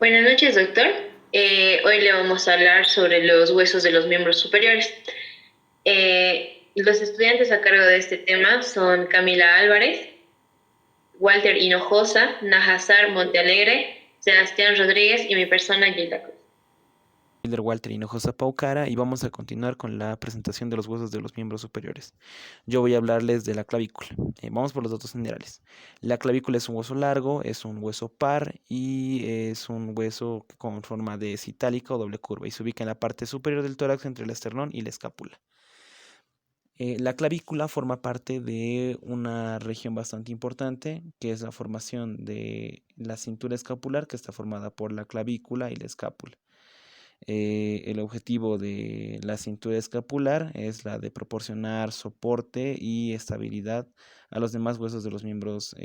Buenas noches, doctor. Hoy le vamos a hablar sobre los huesos de los miembros superiores. Los estudiantes a cargo de este tema son Camila Álvarez, Walter Hinojosa, Najazar Montealegre, Sebastián Rodríguez y mi persona, Gilda Cruz. Wilder Walter Hinojosa Paucara y vamos a continuar con la presentación de los huesos de los miembros superiores. Yo voy a hablarles de la clavícula. Vamos por los datos generales. La clavícula es un hueso largo, es un hueso par y es un hueso con forma de citálica o doble curva y se ubica en la parte superior del tórax entre el esternón y la escápula. La clavícula forma parte de una región bastante importante, que es la formación de la cintura escapular, que está formada por la clavícula y la escápula. El objetivo de la cintura escapular es la de proporcionar soporte y estabilidad a los demás huesos de los miembros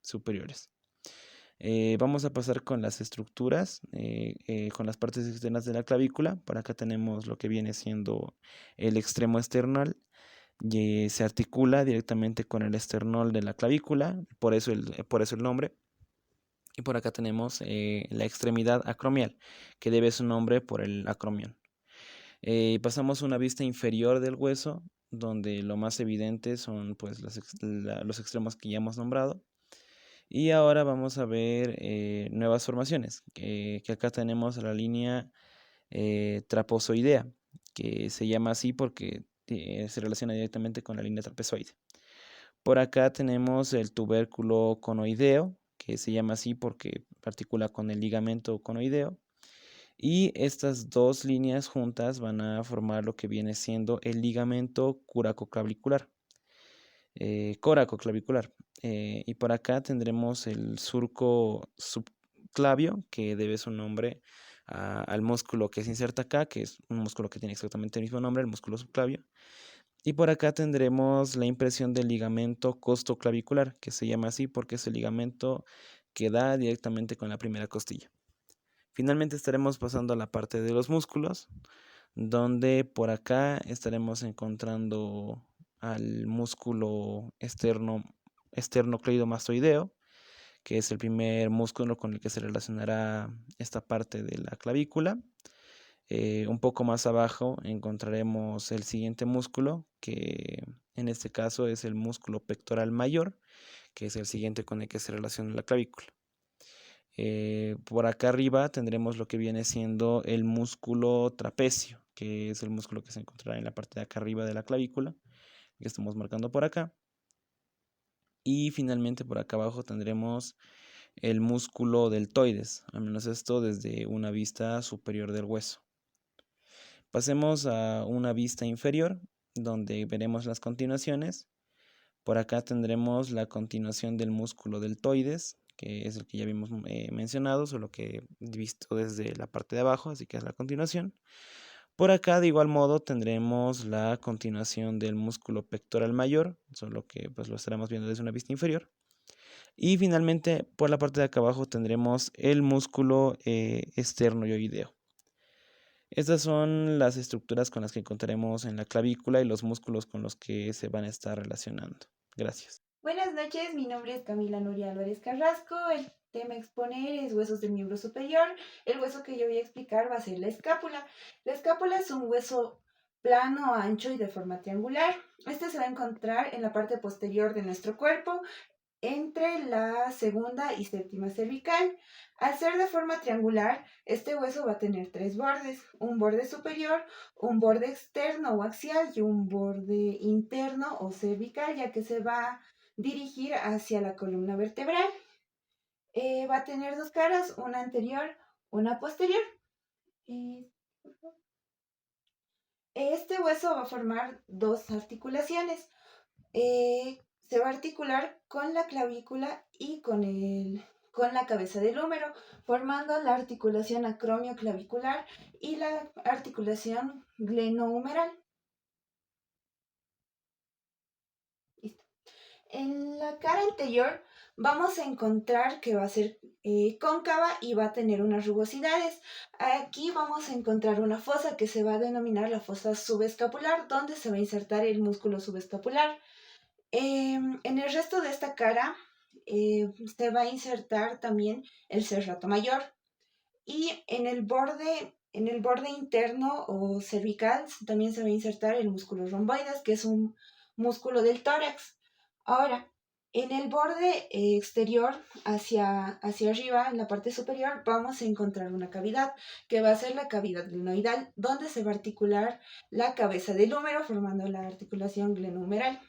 superiores. Vamos a pasar con las estructuras, con las partes externas de la clavícula. Por acá tenemos lo que viene siendo el extremo esternal. Y se articula directamente con el esternón de la clavícula, por eso el nombre. Y por acá tenemos la extremidad acromial, que debe su nombre por el acromion. Pasamos a una vista inferior del hueso, donde lo más evidente son pues, los extremos que ya hemos nombrado. Y ahora vamos a ver nuevas formaciones, que acá tenemos la línea trapezoidea, que se llama así porque se relaciona directamente con la línea trapezoide. Por acá tenemos el tubérculo conoideo, que se llama así porque articula con el ligamento conoideo. Y estas dos líneas juntas van a formar lo que viene siendo el ligamento coracoclavicular. Coracoclavicular. Y por acá tendremos el surco subclavio, que debe su nombre al músculo que se inserta acá, que es un músculo que tiene exactamente el mismo nombre, el músculo subclavio. Y por acá tendremos la impresión del ligamento costoclavicular, que se llama así porque es el ligamento que da directamente con la primera costilla. Finalmente estaremos pasando a la parte de los músculos, donde por acá estaremos encontrando al músculo esternocleidomastoideo, que es el primer músculo con el que se relacionará esta parte de la clavícula. Un poco más abajo encontraremos el siguiente músculo, que en este caso es el músculo pectoral mayor, que es el siguiente con el que se relaciona la clavícula. Por acá arriba tendremos lo que viene siendo el músculo trapecio, que es el músculo que se encontrará en la parte de acá arriba de la clavícula, que estamos marcando por acá. Y finalmente por acá abajo tendremos el músculo deltoides, al menos esto desde una vista superior del hueso. Pasemos a una vista inferior, donde veremos las continuaciones. Por acá tendremos la continuación del músculo deltoides, que es el que ya habíamos mencionado, solo que visto desde la parte de abajo, así que es la continuación. Por acá, de igual modo, tendremos la continuación del músculo pectoral mayor, solo que pues lo estaremos viendo desde una vista inferior. Y finalmente, por la parte de acá abajo tendremos el músculo esternoioideo. Estas son las estructuras con las que encontraremos en la clavícula y los músculos con los que se van a estar relacionando. Gracias. Buenas noches, mi nombre es Camila Nuria Álvarez Carrasco. El tema a exponer es huesos del miembro superior. El hueso que yo voy a explicar va a ser la escápula. La escápula es un hueso plano, ancho y de forma triangular. Este se va a encontrar en la parte posterior de nuestro cuerpo, entre la segunda y séptima cervical. Al ser de forma triangular, este hueso va a tener tres bordes: un borde superior, un borde externo o axial y un borde interno o cervical, ya que se va a dirigir hacia la columna vertebral. Va a tener dos caras, una anterior, una posterior. Eh, Este hueso va a formar dos articulaciones. Se va a articular con la clavícula y con la cabeza del húmero, formando la articulación acromio-clavicular y la articulación glenohumeral. Listo. En la cara anterior vamos a encontrar que va a ser cóncava y va a tener unas rugosidades. Aquí vamos a encontrar una fosa que se va a denominar la fosa subescapular, donde se va a insertar el músculo subescapular. En el resto de esta cara se va a insertar también el serrato mayor. Y en el borde interno o cervical también se va a insertar el músculo romboides, que es un músculo del tórax. Ahora, en el borde exterior, hacia arriba, en la parte superior, vamos a encontrar una cavidad, que va a ser la cavidad glenoidal, donde se va a articular la cabeza del húmero, formando la articulación glenohumeral.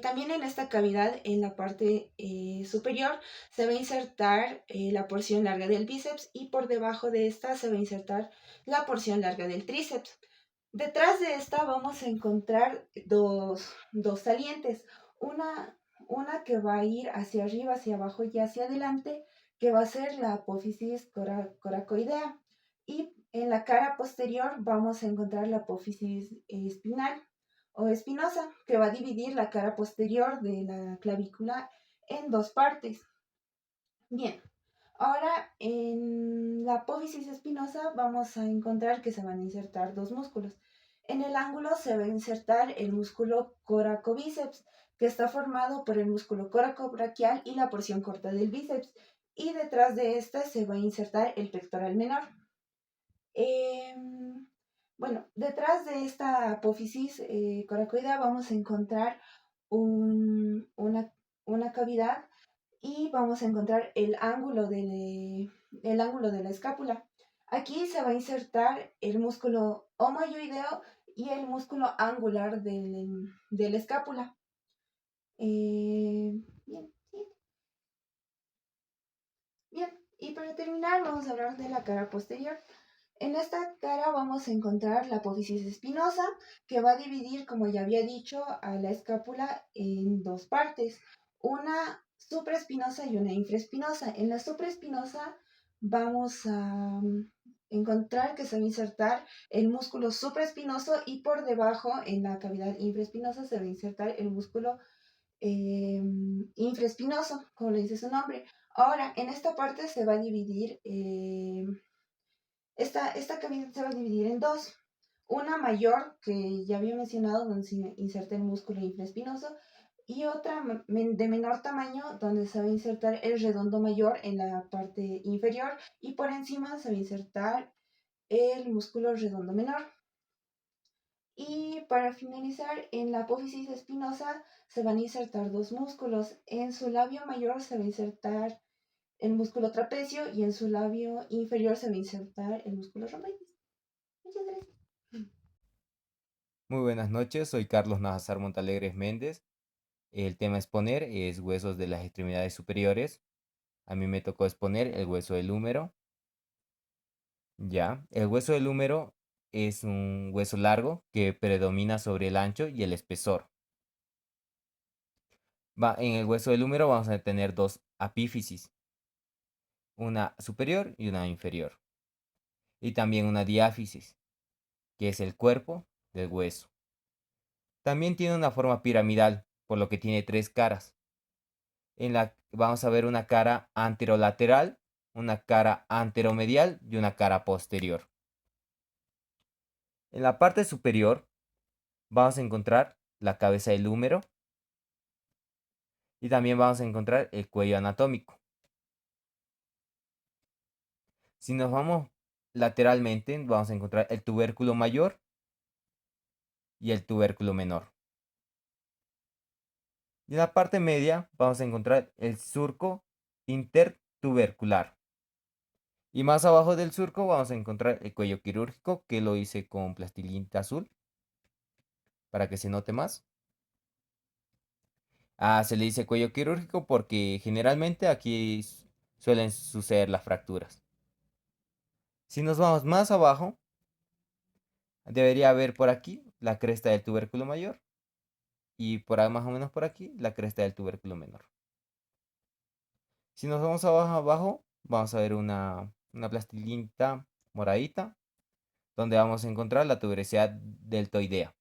También en esta cavidad, en la parte superior, se va a insertar la porción larga del bíceps y por debajo de esta se va a insertar la porción larga del tríceps. Detrás de esta vamos a encontrar dos salientes, una que va a ir hacia arriba, hacia abajo y hacia adelante, que va a ser la apófisis coracoidea. Y en la cara posterior vamos a encontrar la apófisis espinal o espinosa, que va a dividir la cara posterior de la clavícula en dos partes. Bien, ahora en la apófisis espinosa vamos a encontrar que se van a insertar dos músculos. En el ángulo se va a insertar el músculo coracobíceps, que está formado por el músculo coracobraquial y la porción corta del bíceps. Y detrás de esta se va a insertar el pectoral menor. Eh, bueno, detrás de esta apófisis coracoidea vamos a encontrar una cavidad y vamos a encontrar el ángulo de la escápula. Aquí se va a insertar el músculo omoioideo y el músculo angular de la escápula. Bien, sí, bien. Y para terminar vamos a hablar de la cara posterior. En esta cara vamos a encontrar la apófisis espinosa, que va a dividir, como ya había dicho, a la escápula en dos partes, una supraespinosa y una infraespinosa. En la supraespinosa vamos a encontrar que se va a insertar el músculo supraespinoso y por debajo, en la cavidad infraespinosa, se va a insertar el músculo infraespinoso, como le dice su nombre. Ahora, en esta parte se va a dividir... esta cavidad se va a dividir en dos. Una mayor, que ya había mencionado, donde se inserta el músculo infraespinoso, y otra de menor tamaño, donde se va a insertar el redondo mayor en la parte inferior, y por encima se va a insertar el músculo redondo menor. Y para finalizar, en la apófisis espinosa se van a insertar dos músculos. En su labio mayor se va a insertar el músculo trapecio y en su labio inferior se va a insertar el músculo romboides. Muchas gracias. Muy buenas noches, soy Carlos Nazar Montalegres Méndez. El tema a exponer es huesos de las extremidades superiores. A mí me tocó exponer el hueso del húmero. Ya, el hueso del húmero es un hueso largo que predomina sobre el ancho y el espesor. En el hueso del húmero vamos a tener dos apífisis, una superior y una inferior. Y también una diáfisis, que es el cuerpo del hueso. También tiene una forma piramidal, por lo que tiene tres caras. Vamos a ver una cara anterolateral, una cara anteromedial y una cara posterior. En la parte superior vamos a encontrar la cabeza del húmero y también vamos a encontrar el cuello anatómico. Si nos vamos lateralmente, vamos a encontrar el tubérculo mayor y el tubérculo menor. Y en la parte media vamos a encontrar el surco intertubercular. Y más abajo del surco vamos a encontrar el cuello quirúrgico, que lo hice con plastilina azul para que se note más. Se le dice cuello quirúrgico porque generalmente aquí suelen suceder las fracturas. Si nos vamos más abajo, debería haber por aquí la cresta del tubérculo mayor y más o menos por aquí la cresta del tubérculo menor. Si nos vamos abajo, vamos a ver una plastilina moradita, donde vamos a encontrar la tuberosidad deltoidea,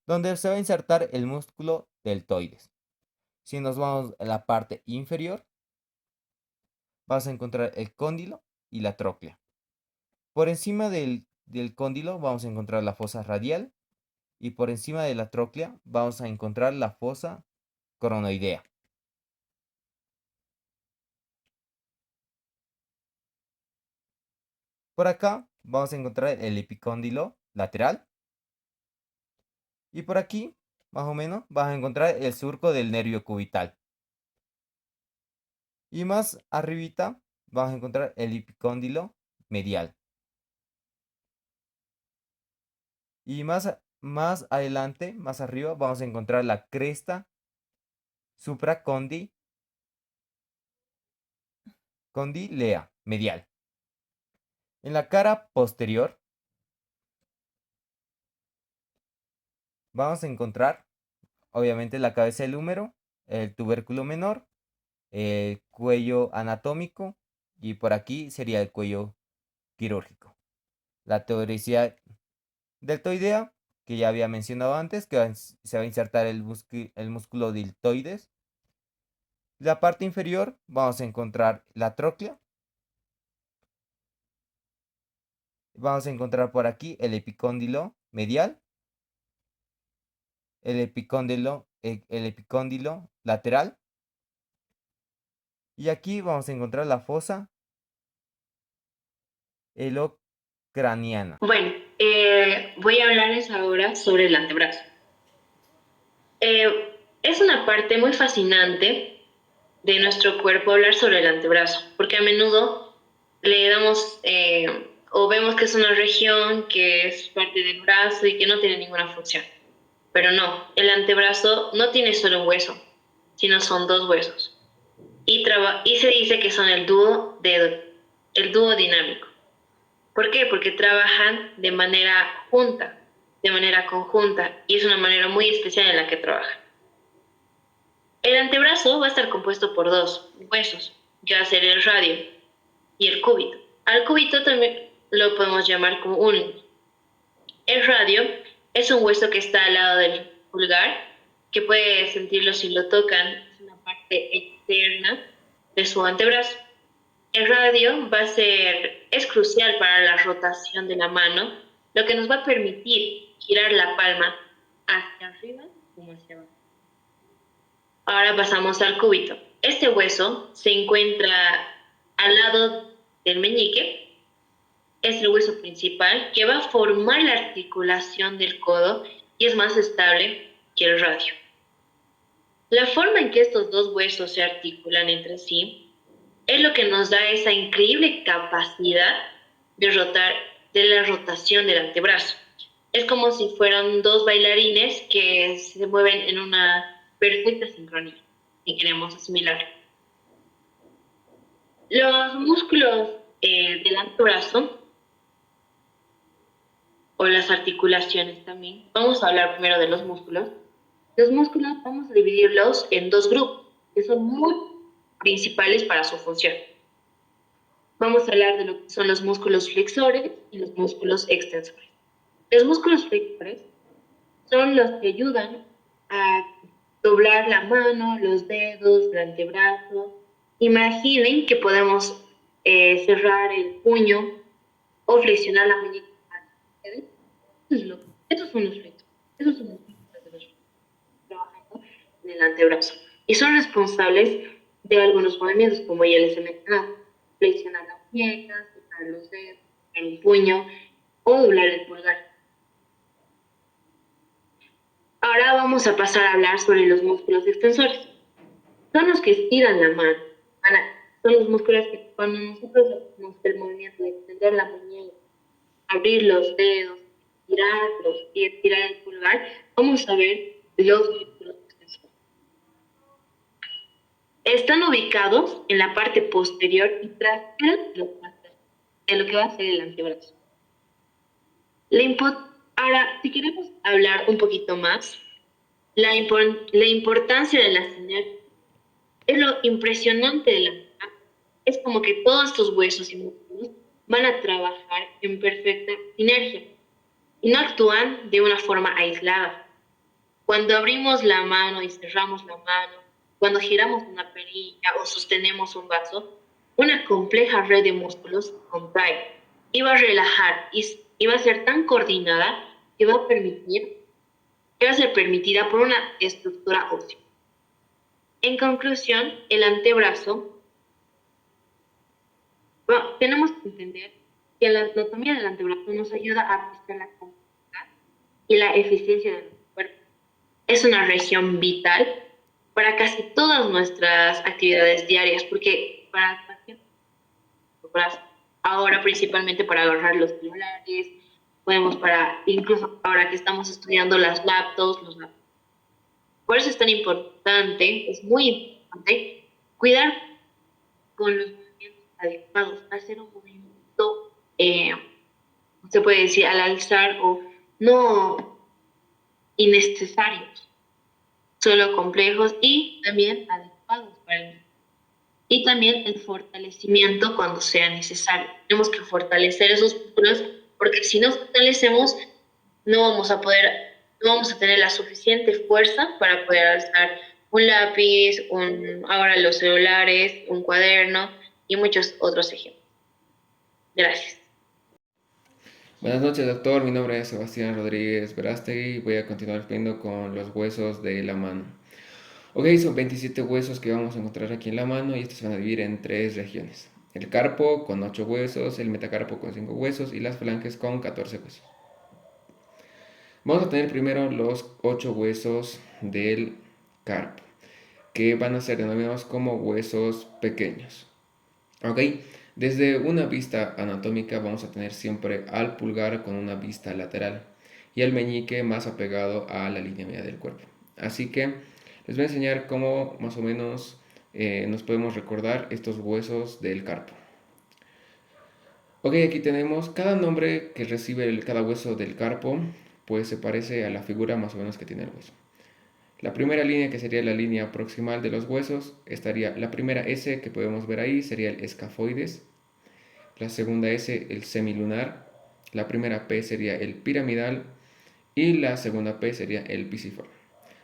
donde se va a insertar el músculo deltoides. Si nos vamos a la parte inferior, vamos a encontrar el cóndilo y la tróclea. Por encima del cóndilo vamos a encontrar la fosa radial y por encima de la tróclea vamos a encontrar la fosa coronoidea. Por acá vamos a encontrar el epicóndilo lateral. Y por aquí, más o menos, vas a encontrar el surco del nervio cubital. Y más arribita vamos a encontrar el epicóndilo medial. Y más adelante, más arriba, vamos a encontrar la cresta condylea medial. En la cara posterior vamos a encontrar, obviamente, la cabeza del húmero, el tubérculo menor, el cuello anatómico y por aquí sería el cuello quirúrgico. La teoría deltoidea, que ya había mencionado antes, que se va a insertar el músculo deltoides. La parte inferior vamos a encontrar la tróclea. Vamos a encontrar por aquí el epicóndilo medial, el epicóndilo lateral. Y aquí vamos a encontrar la fosa helocraniana. Bueno, voy a hablarles ahora sobre el antebrazo. Es una parte muy fascinante de nuestro cuerpo hablar sobre el antebrazo, porque a menudo le damos o vemos que es una región que es parte del brazo y que no tiene ninguna función. Pero no, el antebrazo no tiene solo un hueso, sino son dos huesos. Y se dice que son el dúo dinámico. ¿Por qué? Porque trabajan de manera junta, de manera conjunta, y es una manera muy especial en la que trabajan. El antebrazo va a estar compuesto por dos huesos, que va a ser el radio y el cúbito. Al cúbito también lo podemos llamar como un. El radio es un hueso que está al lado del pulgar, que puede sentirlo si lo tocan, es una parte externa de su antebrazo. El radio es crucial para la rotación de la mano, lo que nos va a permitir girar la palma hacia arriba como hacia abajo. Ahora pasamos al cúbito. Este hueso se encuentra al lado del meñique. Es el hueso principal que va a formar la articulación del codo y es más estable que el radio. La forma en que estos dos huesos se articulan entre sí es lo que nos da esa increíble capacidad de la rotación del antebrazo. Es como si fueran dos bailarines que se mueven en una perfecta sincronía y queremos asimilar. Los músculos del antebrazo o las articulaciones también. Vamos a hablar primero de los músculos. Los músculos vamos a dividirlos en dos grupos que son muy principales para su función. Vamos a hablar de lo que son los músculos flexores y los músculos extensores. Los músculos flexores son los que ayudan a doblar la mano, los dedos, el antebrazo. Imaginen que podemos cerrar el puño o flexionar la muñeca. Estos son los flexores. Esos son los músculos de los trabajando en el antebrazo. Y son responsables de algunos movimientos, como ya les he mencionado. Flexionar las muñecas, cerrar los dedos, cerrar un puño o doblar el pulgar. Ahora vamos a pasar a hablar sobre los músculos extensores. Son los que estiran la mano. Son los músculos que cuando nosotros hacemos el movimiento de extender la muñeca, abrir los dedos, tirarlos y estirar el pulgar, vamos a ver los músculos extensores. Están ubicados en la parte posterior y trasera de lo que va a ser el antebrazo. Ahora, si queremos hablar un poquito más, la importancia de la sinergia es lo impresionante de la es como que todos estos huesos y músculos van a trabajar en perfecta sinergia y no actúan de una forma aislada. Cuando abrimos la mano y cerramos la mano, cuando giramos una perilla o sostenemos un vaso, una compleja red de músculos se contrae y va a relajar y va a ser tan coordinada que va a ser permitida por una estructura ósea. En conclusión, el antebrazo, tenemos que entender que la anatomía del antebrazo nos ayuda a apreciar la complejidad y la eficiencia de nuestro cuerpo. Es una región vital para casi todas nuestras actividades diarias, porque ahora principalmente para agarrar los celulares, podemos para, incluso ahora que estamos estudiando las laptops, los laptops. Por eso es tan importante, es muy importante, cuidar con los movimientos adecuados, hacer un movimiento, se puede decir, al alzar o no innecesarios, solo complejos y también adecuados para el movimiento. Y también el fortalecimiento cuando sea necesario. Tenemos que fortalecer esos músculos porque si no fortalecemos no vamos a poder, no vamos a tener la suficiente fuerza para poder alzar un lápiz, ahora los celulares, un cuaderno y muchos otros ejemplos. Gracias. Buenas noches, doctor. Mi nombre es Sebastián Rodríguez Verástegui y voy a continuar explicando con los huesos de la mano. Ok, son 27 huesos que vamos a encontrar aquí en la mano y estos se van a dividir en 3 regiones. El carpo con 8 huesos, el metacarpo con 5 huesos y las falanges con 14 huesos. Vamos a tener primero los 8 huesos del carpo, que van a ser denominados como huesos pequeños. Ok, desde una vista anatómica vamos a tener siempre al pulgar con una vista lateral y al meñique más apegado a la línea media del cuerpo. Así que les voy a enseñar cómo más o menos nos podemos recordar estos huesos del carpo. Ok, aquí tenemos cada nombre que recibe cada hueso del carpo, pues se parece a la figura más o menos que tiene el hueso. La primera línea, que sería la línea proximal de los huesos, estaría la primera S que podemos ver ahí, sería el escafoides. La segunda S, el semilunar. La primera P sería el piramidal. Y la segunda P sería el pisiforme.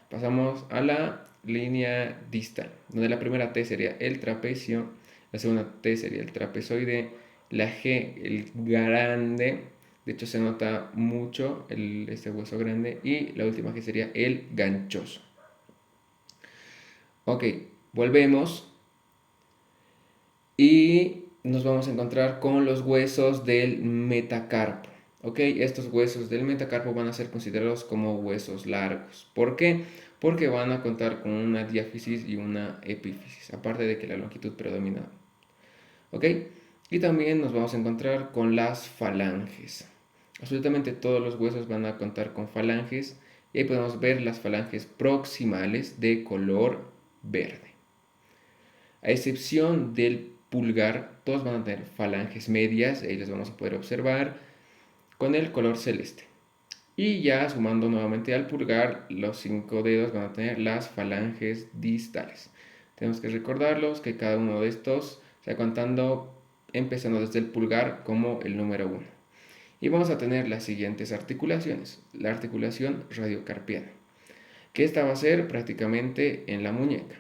Pasamos a la línea distal, donde la primera T sería el trapecio, la segunda T sería el trapezoide, la G, el grande, de hecho se nota mucho este hueso grande, y la última G sería el ganchoso. Ok, volvemos y nos vamos a encontrar con los huesos del metacarpo. Ok, estos huesos del metacarpo van a ser considerados como huesos largos. ¿Por qué? Porque van a contar con una diáfisis y una epífisis, aparte de que la longitud predomina. Ok, y también nos vamos a encontrar con las falanges. Absolutamente todos los huesos van a contar con falanges y ahí podemos ver las falanges proximales de color verde. A excepción del pulgar, todos van a tener falanges medias, ahí las vamos a poder observar con el color celeste. Y ya sumando nuevamente al pulgar, los 5 dedos van a tener las falanges distales. Tenemos que recordarlos que cada uno de estos se va contando empezando desde el pulgar como el número 1. Y vamos a tener las siguientes articulaciones. La articulación radiocarpiana, que esta va a ser prácticamente en la muñeca,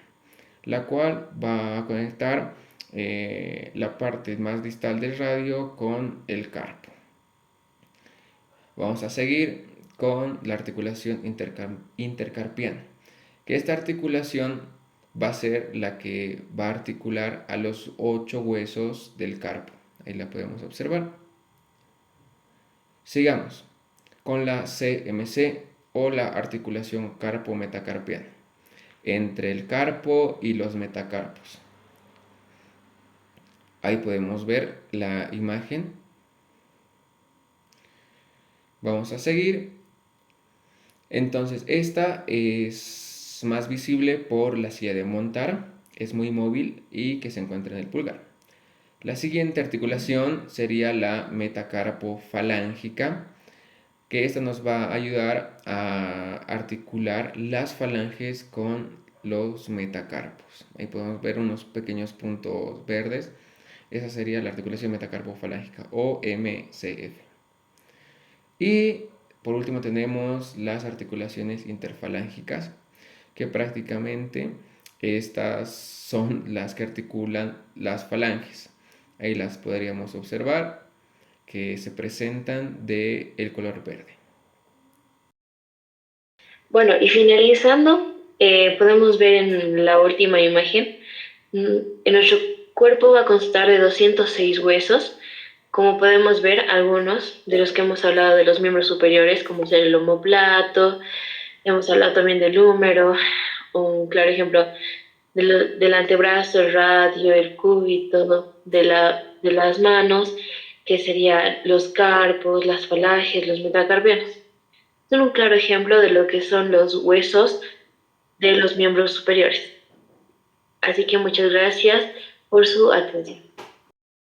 la cual va a conectar la parte más distal del radio con el carpo. Vamos a seguir con la articulación intercarpiana, que esta articulación va a ser la que va a articular a los 8 huesos del carpo. Ahí la podemos observar. Sigamos con la CMC o la articulación carpo-metacarpiana, entre el carpo y los metacarpos. Ahí podemos ver la imagen. Vamos a seguir. Entonces esta es más visible por la silla de montar, es muy móvil y que se encuentra en el pulgar. La siguiente articulación sería la metacarpofalángica, que esta nos va a ayudar a articular las falanges con los metacarpos. Ahí podemos ver unos pequeños puntos verdes. Esa sería la articulación metacarpofalángica o MCF. Y por último tenemos las articulaciones interfalángicas, que prácticamente estas son las que articulan las falanges. Ahí las podríamos observar, que se presentan de el color verde. Bueno, y finalizando, podemos ver en la última imagen, en nuestro cuerpo va a constar de 206 huesos, Como podemos ver, algunos de los que hemos hablado de los miembros superiores, como ser el omóplato, hemos hablado también del húmero, un claro ejemplo del antebrazo, el radio, el cúbito, de las manos, que serían los carpos, las falanges, los metacarpianos. Son un claro ejemplo de lo que son los huesos de los miembros superiores. Así que muchas gracias por su atención.